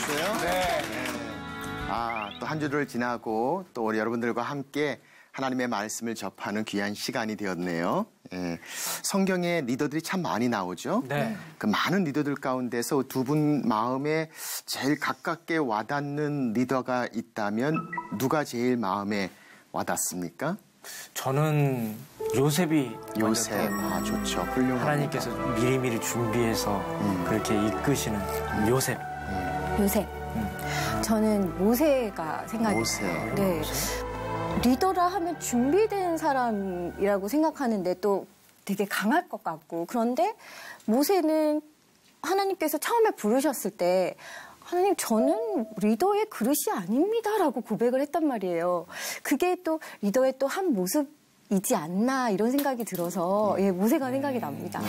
오셨어요? 네. 또 한 주를 지나고 또 우리 여러분들과 함께 하나님의 말씀을 접하는 귀한 시간이 되었네요. 성경에 리더들이 참 많이 나오죠. 네. 그 많은 리더들 가운데서 두 분 마음에 제일 가깝게 와닿는 리더가 있다면 누가 제일 마음에 와닿습니까? 저는 요셉이 요셉. 좋죠. 훌륭합니다. 하나님께서 미리미리 준비해서 그렇게 이끄시는 요셉. 요셉. 저는 모세가 생각이 모세. 나요. 네. 리더라 하면 준비된 사람이라고 생각하는데 또 되게 강할 것 같고, 그런데 모세는 하나님께서 처음에 부르셨을 때 하나님, 저는 리더의 그릇이 아닙니다라고 고백을 했단 말이에요. 그게 또 리더의 또 한 모습이지 않나 이런 생각이 들어서 모세가 생각이 납니다.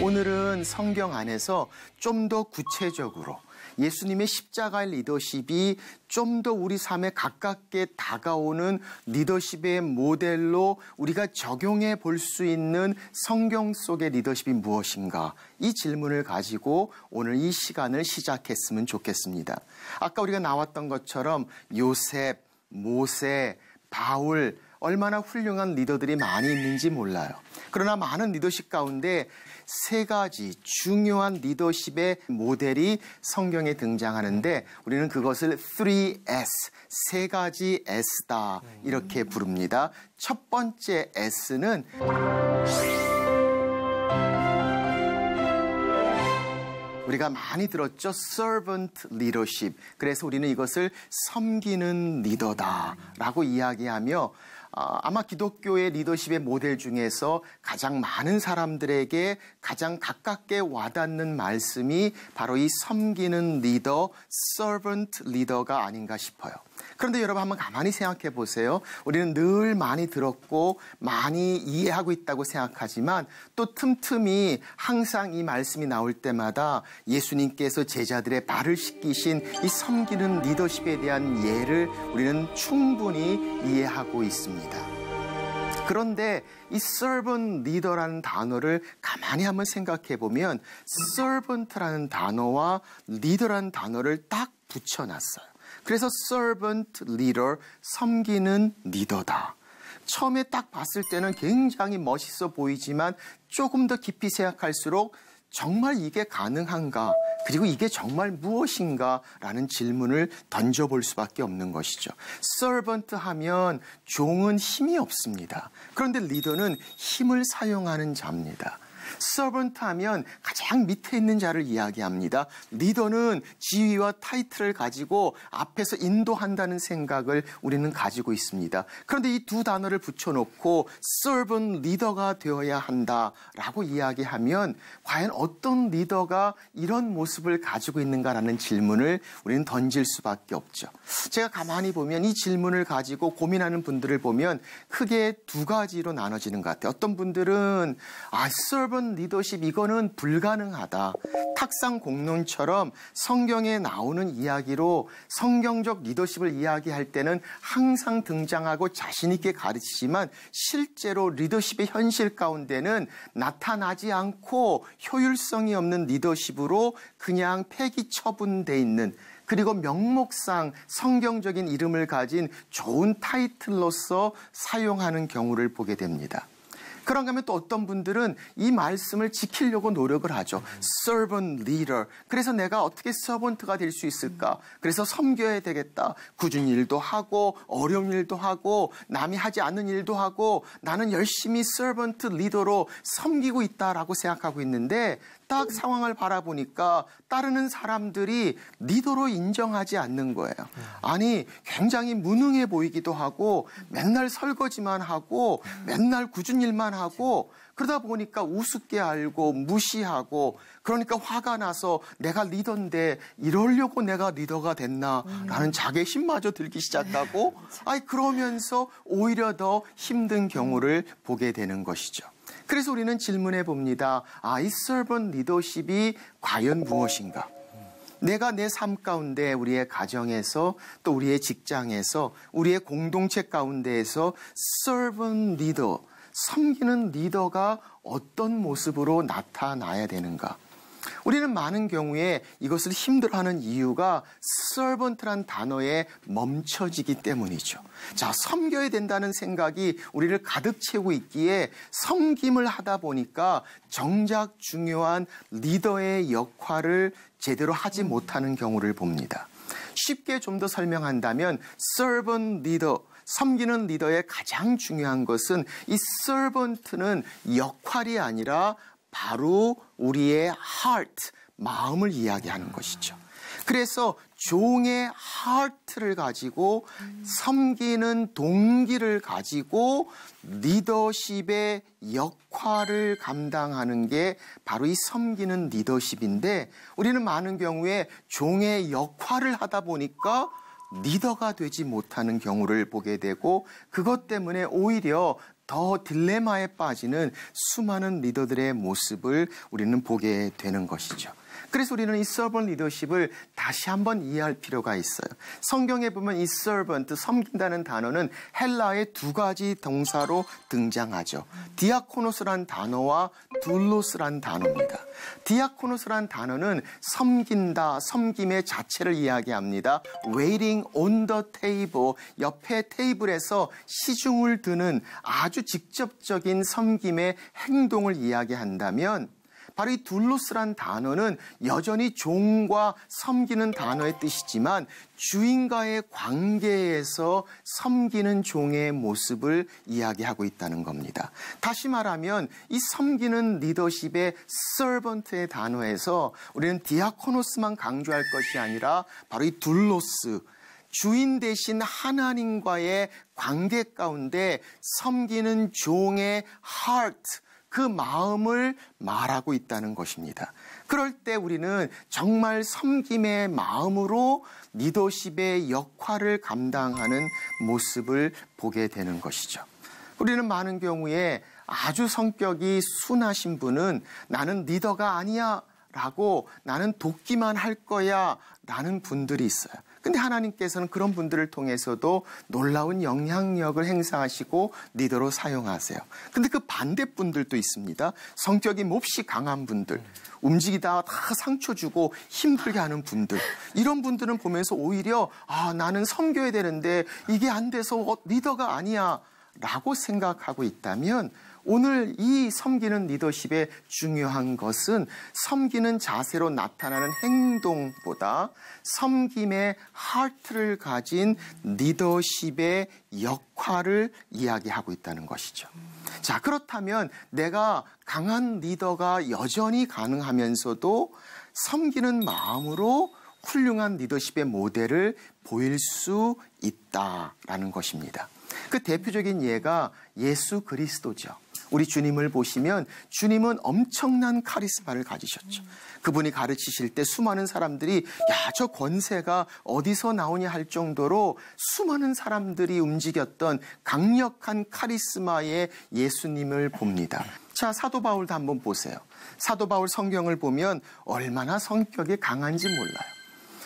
오늘은 성경 안에서 좀 더 구체적으로 예수님의 십자가의 리더십이 좀 더 우리 삶에 가깝게 다가오는 리더십의 모델로 우리가 적용해 볼 수 있는 성경 속의 리더십이 무엇인가, 이 질문을 가지고 오늘 이 시간을 시작했으면 좋겠습니다. 아까 우리가 나왔던 것처럼 요셉, 모세, 바울, 얼마나 훌륭한 리더들이 많이 있는지 몰라요. 그러나 많은 리더십 가운데 세 가지 중요한 리더십의 모델이 성경에 등장하는데 우리는 그것을 3S, 세 가지 S다 이렇게 부릅니다. 첫 번째 S는 우리가 많이 들었죠. servant leadership. 그래서 우리는 이것을 섬기는 리더다라고 이야기하며 아마 기독교의 리더십의 모델 중에서 가장 많은 사람들에게 가장 가깝게 와닿는 말씀이 바로 이 섬기는 리더, servant 리더가 아닌가 싶어요. 그런데 여러분 한번 가만히 생각해 보세요. 우리는 늘 많이 들었고 많이 이해하고 있다고 생각하지만 또 틈틈이 항상 이 말씀이 나올 때마다 예수님께서 제자들의 발을 씻기신 이 섬기는 리더십에 대한 예를 우리는 충분히 이해하고 있습니다. 그런데 이 servant leader라는 단어를 가만히 한번 생각해 보면 servant라는 단어와 leader라는 단어를 딱 붙여놨어요. 그래서 servant leader, 섬기는 리더다. 처음에 딱 봤을 때는 굉장히 멋있어 보이지만 조금 더 깊이 생각할수록 정말 이게 가능한가? 그리고 이게 정말 무엇인가? 라는 질문을 던져볼 수밖에 없는 것이죠. servant 하면 종은 힘이 없습니다. 그런데 리더는 힘을 사용하는 자입니다. servant 하면 가장 밑에 있는 자를 이야기합니다. 리더는 지위와 타이틀을 가지고 앞에서 인도한다는 생각을 우리는 가지고 있습니다. 그런데 이 두 단어를 붙여놓고 servant 리더가 되어야 한다라고 이야기하면 과연 어떤 리더가 이런 모습을 가지고 있는가라는 질문을 우리는 던질 수밖에 없죠. 제가 가만히 보면 이 질문을 가지고 고민하는 분들을 보면 크게 두 가지로 나눠지는 것 같아요. 어떤 분들은 servant 리더십 이거는 불가능하다. 탁상 공론처럼 성경에 나오는 이야기로 성경적 리더십을 이야기할 때는 항상 등장하고 자신 있게 가르치지만 실제로 리더십의 현실 가운데는 나타나지 않고 효율성이 없는 리더십으로 그냥 폐기 처분돼 있는, 그리고 명목상 성경적인 이름을 가진 좋은 타이틀로서 사용하는 경우를 보게 됩니다. 그런가 하면 또 어떤 분들은 이 말씀을 지키려고 노력을 하죠. servant leader. 그래서 내가 어떻게 서번트가 될 수 있을까? 그래서 섬겨야 되겠다. 굳은 일도 하고 어려운 일도 하고 남이 하지 않는 일도 하고 나는 열심히 servant leader로 섬기고 있다라고 생각하고 있는데 딱 상황을 바라보니까 따르는 사람들이 리더로 인정하지 않는 거예요. 아니, 굉장히 무능해 보이기도 하고 맨날 설거지만 하고 맨날 굳은 일만 하고 그러다 보니까 우습게 알고 무시하고, 그러니까 화가 나서 내가 리더인데 이러려고 내가 리더가 됐나라는 자괴심마저 들기 시작하고 그러면서 오히려 더 힘든 경우를 보게 되는 것이죠. 그래서 우리는 질문해 봅니다. 이 servant 리더십이 과연 무엇인가? 내가 내 삶 가운데 우리의 가정에서 또 우리의 직장에서 우리의 공동체 가운데에서 servant leader, 섬기는 리더가 어떤 모습으로 나타나야 되는가? 우리는 많은 경우에 이것을 힘들어하는 이유가 servant란 단어에 멈춰지기 때문이죠. 자, 섬겨야 된다는 생각이 우리를 가득 채우고 있기에 섬김을 하다 보니까 정작 중요한 리더의 역할을 제대로 하지 못하는 경우를 봅니다. 쉽게 좀 더 설명한다면 servant leader, 섬기는 리더의 가장 중요한 것은 이 servant는 역할이 아니라 바로 우리의 heart, 마음을 이야기하는 것이죠. 그래서 종의 heart를 가지고 섬기는 동기를 가지고 리더십의 역할을 감당하는 게 바로 이 섬기는 리더십인데 우리는 많은 경우에 종의 역할을 하다 보니까 리더가 되지 못하는 경우를 보게 되고 그것 때문에 오히려 더 딜레마에 빠지는 수많은 리더들의 모습을 우리는 보게 되는 것이죠. 그래서 우리는 이 servant 리더십을 다시 한번 이해할 필요가 있어요. 성경에 보면 이 servant, 섬긴다는 단어는 헬라의 두 가지 동사로 등장하죠. 디아코노스란 단어와 둘로스란 단어입니다. 디아코노스란 단어는 섬긴다, 섬김의 자체를 이야기합니다. waiting on the table, 옆에 테이블에서 시중을 드는 아주 직접적인 섬김의 행동을 이야기한다면 바로 이 둘로스란 단어는 여전히 종과 섬기는 단어의 뜻이지만 주인과의 관계에서 섬기는 종의 모습을 이야기하고 있다는 겁니다. 다시 말하면 이 섬기는 리더십의 servant의 단어에서 우리는 디아코노스만 강조할 것이 아니라 바로 이 둘로스, 주인 대신 하나님과의 관계 가운데 섬기는 종의 heart, 그 마음을 말하고 있다는 것입니다. 그럴 때 우리는 정말 섬김의 마음으로 리더십의 역할을 감당하는 모습을 보게 되는 것이죠. 우리는 많은 경우에 아주 성격이 순하신 분은 나는 리더가 아니야 라고 나는 돕기만 할 거야 라는 분들이 있어요. 근데 하나님께서는 그런 분들을 통해서도 놀라운 영향력을 행사하시고 리더로 사용하세요. 근데 그 반대분들도 있습니다. 성격이 몹시 강한 분들, 움직이다 다 상처 주고 힘들게 하는 분들. 이런 분들은 보면서 오히려 나는 섬겨야 되는데 이게 안 돼서 리더가 아니야 라고 생각하고 있다면 오늘 이 섬기는 리더십의 중요한 것은 섬기는 자세로 나타나는 행동보다 섬김의 하트를 가진 리더십의 역할을 이야기하고 있다는 것이죠. 자, 그렇다면 내가 강한 리더가 여전히 가능하면서도 섬기는 마음으로 훌륭한 리더십의 모델을 보일 수 있다라는 것입니다. 그 대표적인 예가 예수 그리스도죠. 우리 주님을 보시면 주님은 엄청난 카리스마를 가지셨죠. 그분이 가르치실 때 수많은 사람들이 저 권세가 어디서 나오냐 할 정도로 수많은 사람들이 움직였던 강력한 카리스마의 예수님을 봅니다. 자, 사도 바울도 한번 보세요. 사도 바울 성경을 보면 얼마나 성격이 강한지 몰라요.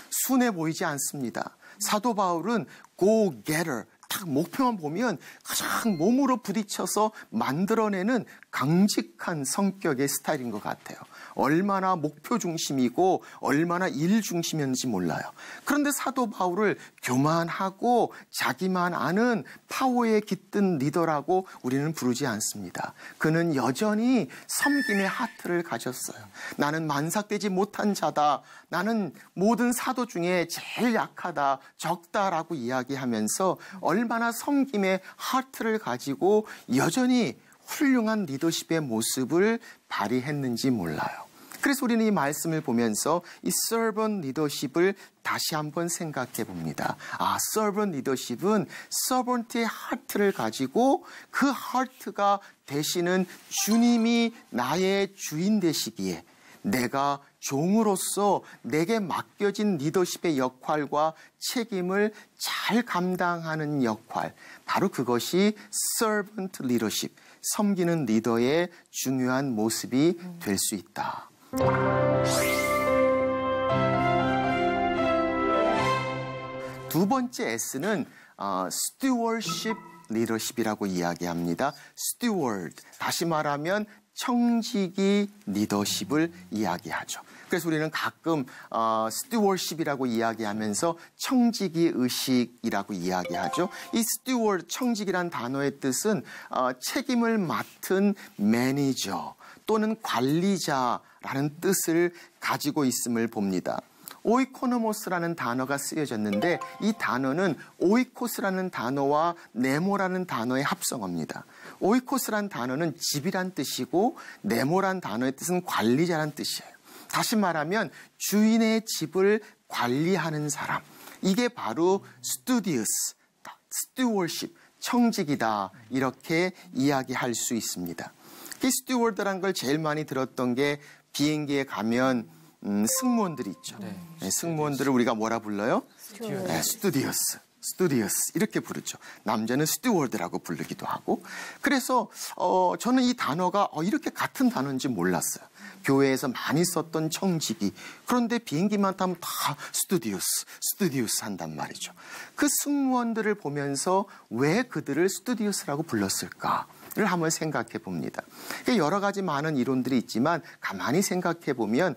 순해 보이지 않습니다. 사도 바울은 go-getter, 딱 목표만 보면 가장 몸으로 부딪혀서 만들어내는 강직한 성격의 스타일인 것 같아요. 얼마나 목표 중심이고 얼마나 일 중심이었는지 몰라요. 그런데 사도 바울을 교만하고 자기만 아는 파워에 깃든 리더라고 우리는 부르지 않습니다. 그는 여전히 섬김의 하트를 가졌어요. 나는 만삭되지 못한 자다. 나는 모든 사도 중에 제일 약하다, 적다라고 이야기하면서 얼마나 섬김의 하트를 가지고 여전히 훌륭한 리더십의 모습을 발휘했는지 몰라요. 그래서 우리는 이 말씀을 보면서 이 servant 리더십을 다시 한번 생각해 봅니다. servant 리더십은 servant의 하트를 가지고 그 하트가 되시는 주님이 나의 주인 되시기에 내가 종으로서 내게 맡겨진 리더십의 역할과 책임을 잘 감당하는 역할, 바로 그것이 servant leadership, 섬기는 리더의 중요한 모습이 될 수 있다. 두 번째 S는 stewardship 리더십이라고 이야기합니다. steward, 다시 말하면 청지기 리더십을 이야기하죠. 그래서 우리는 가끔 stewardship이라고 이야기하면서 청지기 의식이라고 이야기하죠. 이 steward, 청지기란 단어의 뜻은 책임을 맡은 매니저 또는 관리자라는 뜻을 가지고 있음을 봅니다. 오이코노모스라는 단어가 쓰여졌는데 이 단어는 오이코스라는 단어와 네모라는 단어의 합성어입니다. 오이코스라는 단어는 집이란 뜻이고 네모란 단어의 뜻은 관리자란 뜻이에요. 다시 말하면 주인의 집을 관리하는 사람. 이게 바로 studious, stewardship, 청지기다 이렇게 이야기할 수 있습니다. 이 steward라는 걸 제일 많이 들었던 게 비행기에 가면 승무원들이 있죠. 네, 승무원들을 우리가 뭐라 불러요? 스튜디오스. 스튜디오스 이렇게 부르죠. 남자는 스튜어드라고 부르기도 하고. 그래서 저는 이 단어가 이렇게 같은 단어인지 몰랐어요. 교회에서 많이 썼던 청지기. 그런데 비행기만 타면 다 스튜디오스 한단 말이죠. 그 승무원들을 보면서 왜 그들을 스튜디오스라고 불렀을까? 를 한번 생각해 봅니다. 여러 가지 많은 이론들이 있지만 가만히 생각해 보면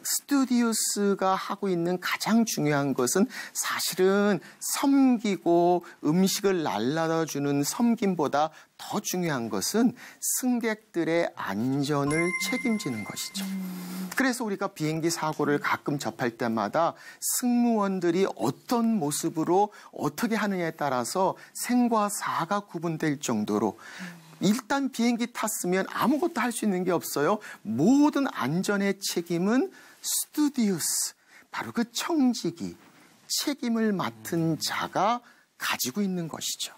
스튜디오스가 하고 있는 가장 중요한 것은 사실은 섬기고 음식을 날라다 주는 섬김보다 더 중요한 것은 승객들의 안전을 책임지는 것이죠. 그래서 우리가 비행기 사고를 가끔 접할 때마다 승무원들이 어떤 모습으로 어떻게 하느냐에 따라서 생과 사가 구분될 정도로 일단 비행기 탔으면 아무것도 할 수 있는 게 없어요. 모든 안전의 책임은 스튜디오스, 바로 그 청지기, 책임을 맡은 자가 가지고 있는 것이죠.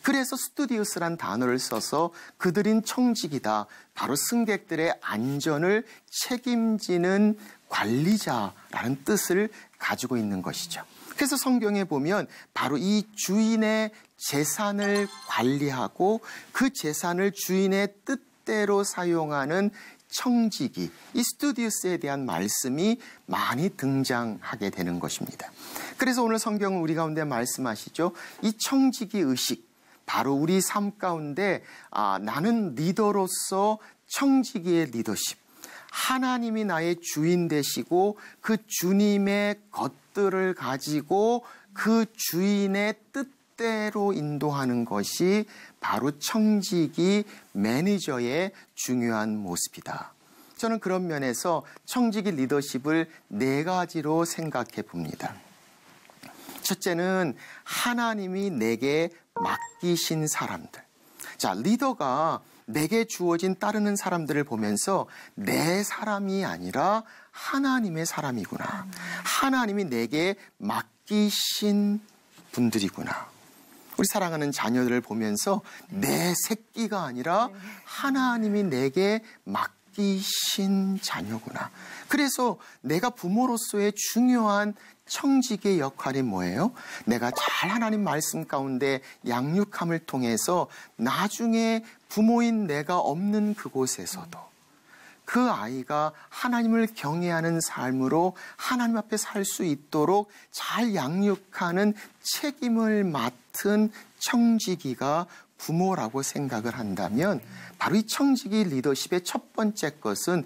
그래서 스튜디오스란 단어를 써서 그들인 청지기다. 바로 승객들의 안전을 책임지는 관리자라는 뜻을 가지고 있는 것이죠. 그래서 성경에 보면 바로 이 주인의 재산을 관리하고 그 재산을 주인의 뜻대로 사용하는 청지기, 이 스튜디오스에 대한 말씀이 많이 등장하게 되는 것입니다. 그래서 오늘 성경은 우리 가운데 말씀하시죠. 이 청지기 의식, 바로 우리 삶 가운데 나는 리더로서 청지기의 리더십, 하나님이 나의 주인 되시고 그 주님의 것들을 가지고 그 주인의 뜻대로 인도하는 것이 바로 청지기 매니저의 중요한 모습이다. 저는 그런 면에서 청지기 리더십을 4가지로 생각해 봅니다. 첫째는 하나님이 내게 맡기신 사람들. 자, 리더가 내게 주어진 따르는 사람들을 보면서 내 사람이 아니라 하나님의 사람이구나. 하나님이 내게 맡기신 분들이구나. 우리 사랑하는 자녀들을 보면서 내 새끼가 아니라 하나님이 내게 맡기신 자녀구나. 그래서 내가 부모로서의 중요한 청지기의 역할이 뭐예요? 내가 잘 하나님 말씀 가운데 양육함을 통해서 나중에 부모인 내가 없는 그곳에서도 그 아이가 하나님을 경외하는 삶으로 하나님 앞에 살 수 있도록 잘 양육하는 책임을 맡은 청지기가 부모라고 생각을 한다면 바로 이 청지기 리더십의 첫 번째 것은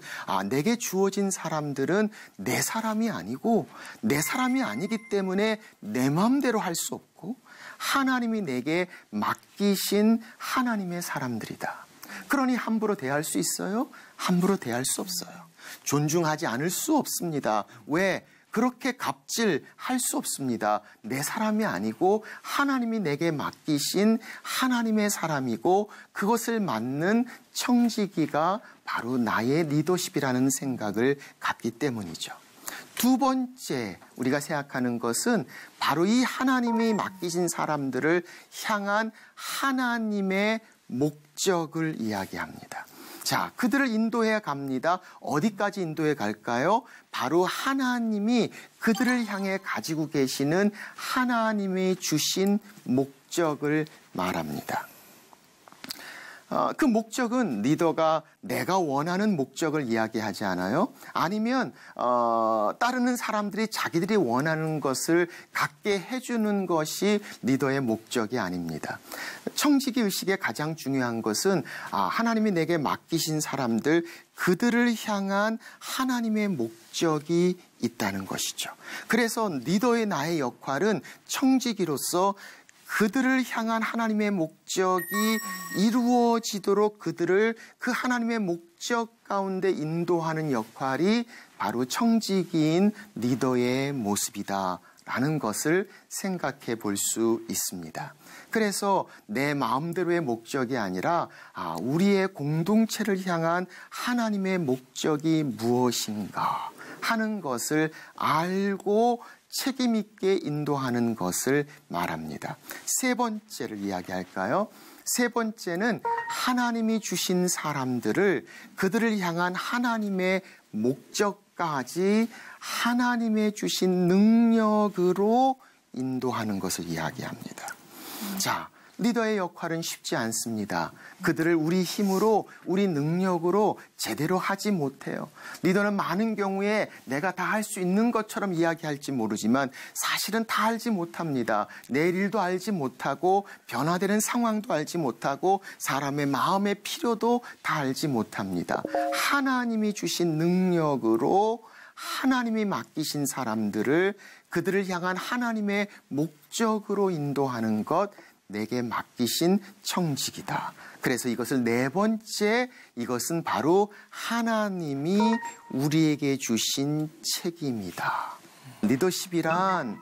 내게 주어진 사람들은 내 사람이 아니고 내 사람이 아니기 때문에 내 마음대로 할 수 없고 하나님이 내게 맡기신 하나님의 사람들이다. 그러니 함부로 대할 수 있어요? 함부로 대할 수 없어요. 존중하지 않을 수 없습니다. 왜? 그렇게 갑질할 수 없습니다. 내 사람이 아니고 하나님이 내게 맡기신 하나님의 사람이고 그것을 맡는 청지기가 바로 나의 리더십이라는 생각을 갖기 때문이죠. 두 번째 우리가 생각하는 것은 바로 이 하나님이 맡기신 사람들을 향한 하나님의 목적을 이야기합니다. 자, 그들을 인도해 갑니다. 어디까지 인도해 갈까요? 바로 하나님이 그들을 향해 가지고 계시는 하나님이 주신 목적을 말합니다. 그 목적은 리더가 내가 원하는 목적을 이야기하지 않아요. 아니면 따르는 사람들이 자기들이 원하는 것을 갖게 해주는 것이 리더의 목적이 아닙니다. 청지기 의식의 가장 중요한 것은 하나님이 내게 맡기신 사람들, 그들을 향한 하나님의 목적이 있다는 것이죠. 그래서 리더의 나의 역할은 청지기로서 그들을 향한 하나님의 목적이 이루어지도록 그들을 그 하나님의 목적 가운데 인도하는 역할이 바로 청지기인 리더의 모습이다라는 것을 생각해 볼 수 있습니다. 그래서 내 마음대로의 목적이 아니라 우리의 공동체를 향한 하나님의 목적이 무엇인가 하는 것을 알고 책임 있게 인도하는 것을 말합니다. 세 번째를 이야기할까요? 세 번째는 하나님이 주신 사람들을 그들을 향한 하나님의 목적까지 하나님의 주신 능력으로 인도하는 것을 이야기합니다. 자, 리더의 역할은 쉽지 않습니다. 그들을 우리 힘으로, 우리 능력으로 제대로 하지 못해요. 리더는 많은 경우에 내가 다 할 수 있는 것처럼 이야기할지 모르지만 사실은 다 알지 못합니다. 내일 일도 알지 못하고 변화되는 상황도 알지 못하고 사람의 마음의 필요도 다 알지 못합니다. 하나님이 주신 능력으로 하나님이 맡기신 사람들을 그들을 향한 하나님의 목적으로 인도하는 것, 내게 맡기신 청직이다. 그래서 이것을 네 번째, 이것은 바로 하나님이 우리에게 주신 책임이다. 리더십이란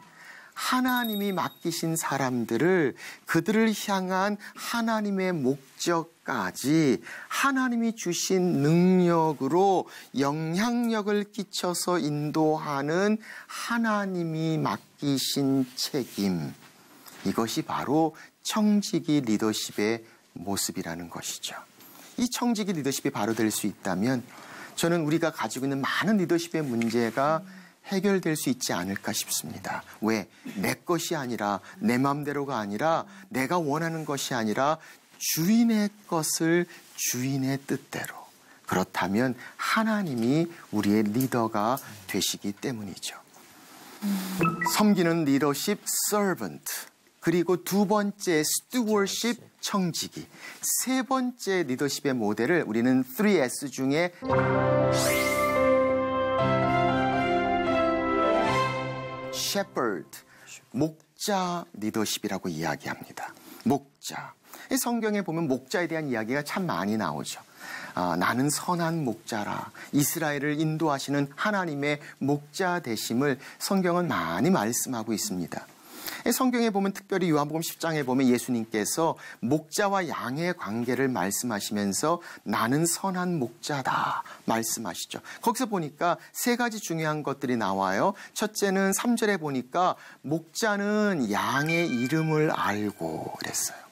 하나님이 맡기신 사람들을 그들을 향한 하나님의 목적까지 하나님이 주신 능력으로 영향력을 끼쳐서 인도하는 하나님이 맡기신 책임. 이것이 바로 청지기 리더십의 모습이라는 것이죠. 이 청지기 리더십이 바로 될 수 있다면 저는 우리가 가지고 있는 많은 리더십의 문제가 해결될 수 있지 않을까 싶습니다. 왜? 내 것이 아니라 내 마음대로가 아니라 내가 원하는 것이 아니라 주인의 것을 주인의 뜻대로. 그렇다면 하나님이 우리의 리더가 되시기 때문이죠. 섬기는 리더십, servant. 그리고 두 번째 stewardship, 청지기. 세 번째 리더십의 모델을 우리는 3S 중에 shepherd, 목자 리더십이라고 이야기합니다. 목자. 성경에 보면 목자에 대한 이야기가 참 많이 나오죠. 나는 선한 목자라. 이스라엘을 인도하시는 하나님의 목자 되심을 성경은 많이 말씀하고 있습니다. 성경에 보면 특별히 요한복음 10장에 보면 예수님께서 목자와 양의 관계를 말씀하시면서 나는 선한 목자다 말씀하시죠. 거기서 보니까 세 가지 중요한 것들이 나와요. 첫째는 3절에 보니까 목자는 양의 이름을 알고 그랬어요.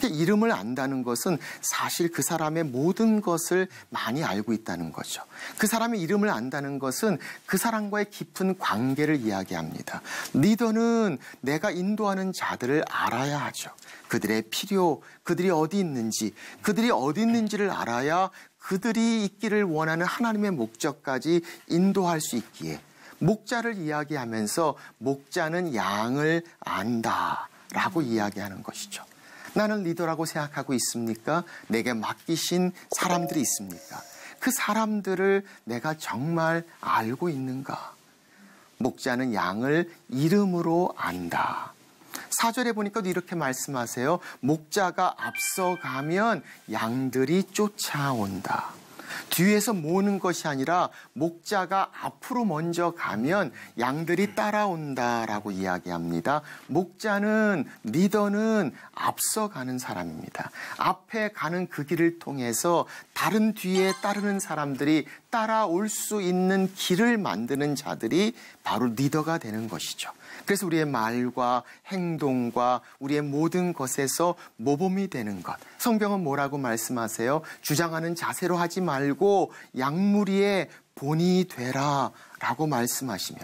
이름을 안다는 것은 사실 그 사람의 모든 것을 많이 알고 있다는 거죠. 그 사람의 이름을 안다는 것은 그 사람과의 깊은 관계를 이야기합니다. 리더는 내가 인도하는 자들을 알아야 하죠. 그들의 필요, 그들이 어디 있는지를 알아야 그들이 있기를 원하는 하나님의 목적까지 인도할 수 있기에 목자를 이야기하면서 목자는 양을 안다라고 이야기하는 것이죠. 나는 리더라고 생각하고 있습니까? 내게 맡기신 사람들이 있습니까? 그 사람들을 내가 정말 알고 있는가? 목자는 양을 이름으로 안다. 4절에 보니까 이렇게 말씀하세요. 목자가 앞서가면 양들이 쫓아온다. 뒤에서 모으는 것이 아니라 목자가 앞으로 먼저 가면 양들이 따라온다라고 이야기합니다. 목자는, 리더는 앞서가는 사람입니다. 앞에 가는 그 길을 통해서 다른 뒤에 따르는 사람들이 따라올 수 있는 길을 만드는 자들이 바로 리더가 되는 것이죠. 그래서 우리의 말과 행동과 우리의 모든 것에서 모범이 되는 것. 성경은 뭐라고 말씀하세요? 주장하는 자세로 하지 말고 양무리의 본이 되라 라고 말씀하시며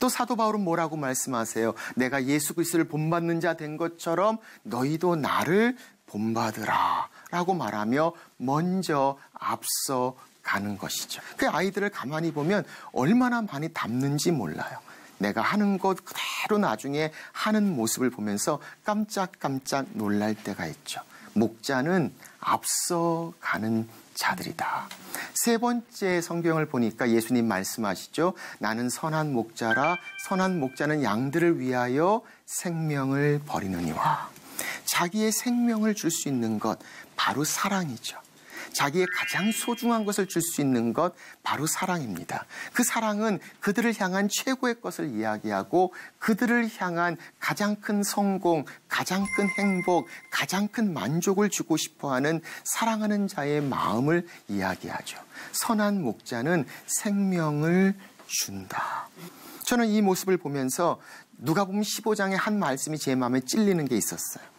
또 사도 바울은 뭐라고 말씀하세요? 내가 예수 그리스도를 본받는 자 된 것처럼 너희도 나를 본받으라 라고 말하며 먼저 앞서 가는 것이죠. 그 아이들을 가만히 보면 얼마나 많이 닮는지 몰라요. 내가 하는 것 그대로 나중에 하는 모습을 보면서 깜짝깜짝 놀랄 때가 있죠. 목자는 앞서 가는 자들이다. 세 번째 성경을 보니까 예수님 말씀하시죠. 나는 선한 목자라 선한 목자는 양들을 위하여 생명을 버리느니와. 자기의 생명을 줄 수 있는 것 바로 사랑이죠. 자기의 가장 소중한 것을 줄 수 있는 것 바로 사랑입니다. 그 사랑은 그들을 향한 최고의 것을 이야기하고 그들을 향한 가장 큰 성공, 가장 큰 행복, 가장 큰 만족을 주고 싶어하는 사랑하는 자의 마음을 이야기하죠. 선한 목자는 생명을 준다. 저는 이 모습을 보면서 누가복음 15장의 한 말씀이 제 마음에 찔리는 게 있었어요.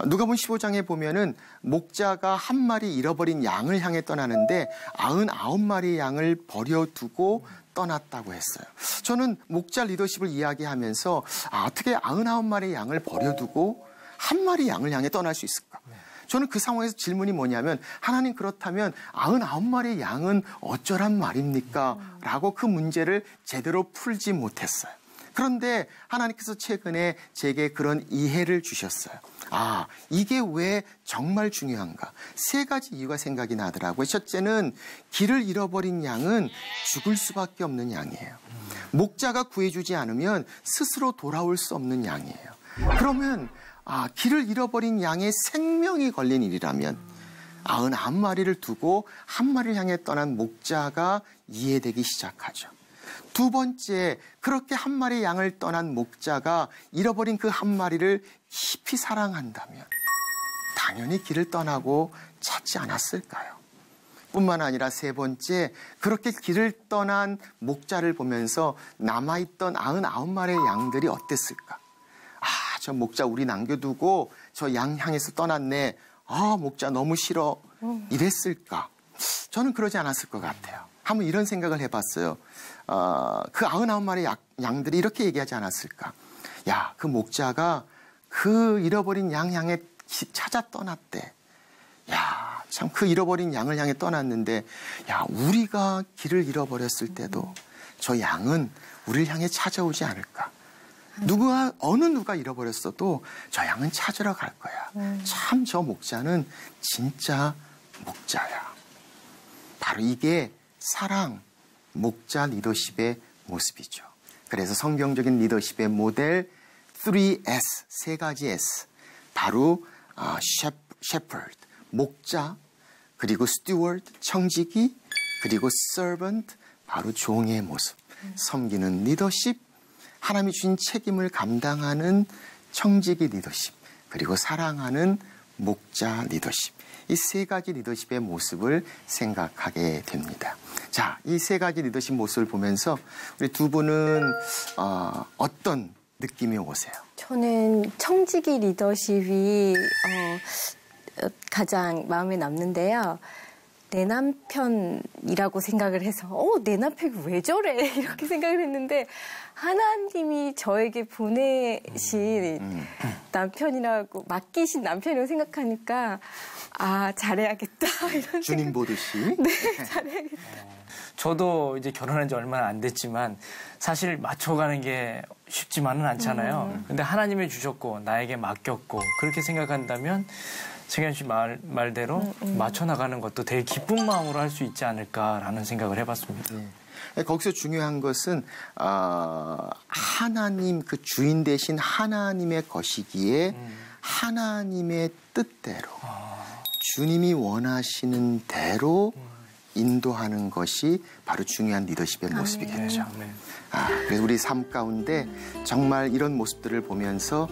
누가복음 15장에 보면은 목자가 한 마리 잃어버린 양을 향해 떠나는데 99마리의 양을 버려두고 떠났다고 했어요. 저는 목자 리더십을 이야기하면서 어떻게 99마리의 양을 버려두고 한 마리 양을 향해 떠날 수 있을까? 저는 그 상황에서 질문이 뭐냐면 하나님 그렇다면 99마리의 양은 어쩌란 말입니까? 라고 그 문제를 제대로 풀지 못했어요. 그런데 하나님께서 최근에 제게 그런 이해를 주셨어요. 이게 왜 정말 중요한가? 세 가지 이유가 생각이 나더라고요. 첫째는 길을 잃어버린 양은 죽을 수밖에 없는 양이에요. 목자가 구해주지 않으면 스스로 돌아올 수 없는 양이에요. 그러면 길을 잃어버린 양의 생명이 걸린 일이라면 99마리를 두고 한 마리를 향해 떠난 목자가 이해되기 시작하죠. 두 번째, 그렇게 한 마리 양을 떠난 목자가 잃어버린 그 한 마리를 깊이 사랑한다면 당연히 길을 떠나고 찾지 않았을까요? 뿐만 아니라 세 번째, 그렇게 길을 떠난 목자를 보면서 남아있던 99마리의 양들이 어땠을까? 저 목자 우리 남겨두고 저 양 향해서 떠났네. 목자 너무 싫어. 이랬을까? 저는 그러지 않았을 것 같아요. 한번 이런 생각을 해봤어요. 그 99마리 양들이 이렇게 얘기하지 않았을까? 야, 그 목자가 그 잃어버린 양 향해 찾아 떠났대. 야, 참 그 잃어버린 양을 향해 떠났는데, 야, 우리가 길을 잃어버렸을 때도 저 양은 우리를 향해 찾아오지 않을까? 어느 누가 잃어버렸어도 저 양은 찾으러 갈 거야. 참 저 목자는 진짜 목자야. 바로 이게 사랑, 목자 리더십의 모습이죠. 그래서 성경적인 리더십의 모델 3S, 세 가지 S. 바로 shepherd, 목자, 그리고 steward, 청지기, 그리고 servant, 바로 종의 모습. 섬기는 리더십, 하나님이 주신 책임을 감당하는 청지기 리더십, 그리고 사랑하는 목자 리더십. 이 세 가지 리더십의 모습을 생각하게 됩니다. 자, 이 세 가지 리더십 모습을 보면서 우리 두 분은 어떤 느낌이 오세요? 저는 청지기 리더십이 가장 마음에 남는데요. 내 남편이라고 생각을 해서 내 남편이 왜 저래? 이렇게 생각을 했는데 하나님이 저에게 보내신 남편이라고 맡기신 남편이라고 생각하니까 잘해야겠다 이런 주님 보듯이. 네, 잘해야겠다. 저도 이제 결혼한 지 얼마 안 됐지만 사실 맞춰가는 게 쉽지만은 않잖아요. 근데 하나님이 주셨고 나에게 맡겼고 그렇게 생각한다면 승현 씨 말대로 맞춰나가는 것도 되게 기쁜 마음으로 할 수 있지 않을까라는 생각을 해봤습니다. 네. 거기서 중요한 것은 하나님, 그 주인 대신 하나님의 것이기에 하나님의 뜻대로 주님이 원하시는 대로 인도하는 것이 바로 중요한 리더십의 모습이겠죠. 네. 그래서 우리 삶 가운데 정말 이런 모습들을 보면서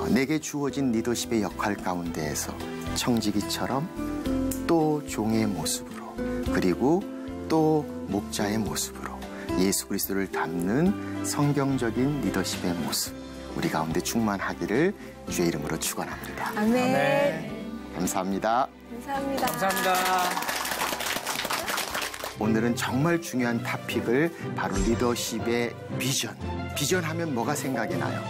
내게 주어진 리더십의 역할 가운데에서 청지기처럼 또 종의 모습으로 그리고 또 목자의 모습으로 예수 그리스도를 닮는 성경적인 리더십의 모습 우리 가운데 충만하기를 주의 이름으로 축원합니다. 아멘. 아멘. 감사합니다. 감사합니다. 감사합니다. 오늘은 정말 중요한 토픽을 바로 리더십의 비전. 비전하면 뭐가 생각이 나요?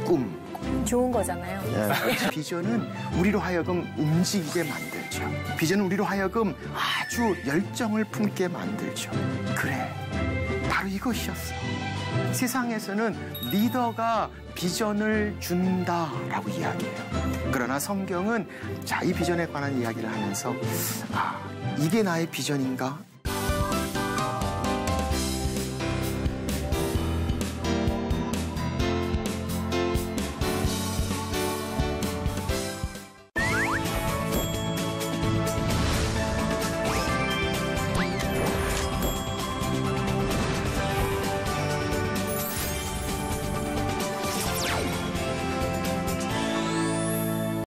꿈. 좋은 거잖아요. 예. 비전은 우리로 하여금 움직이게 만들죠. 비전은 우리로 하여금 아주 열정을 품게 만들죠. 그래, 바로 이것이었어. 세상에서는 리더가 비전을 준다라고 이야기해요. 그러나 성경은 자, 이 비전에 관한 이야기를 하면서 이게 나의 비전인가?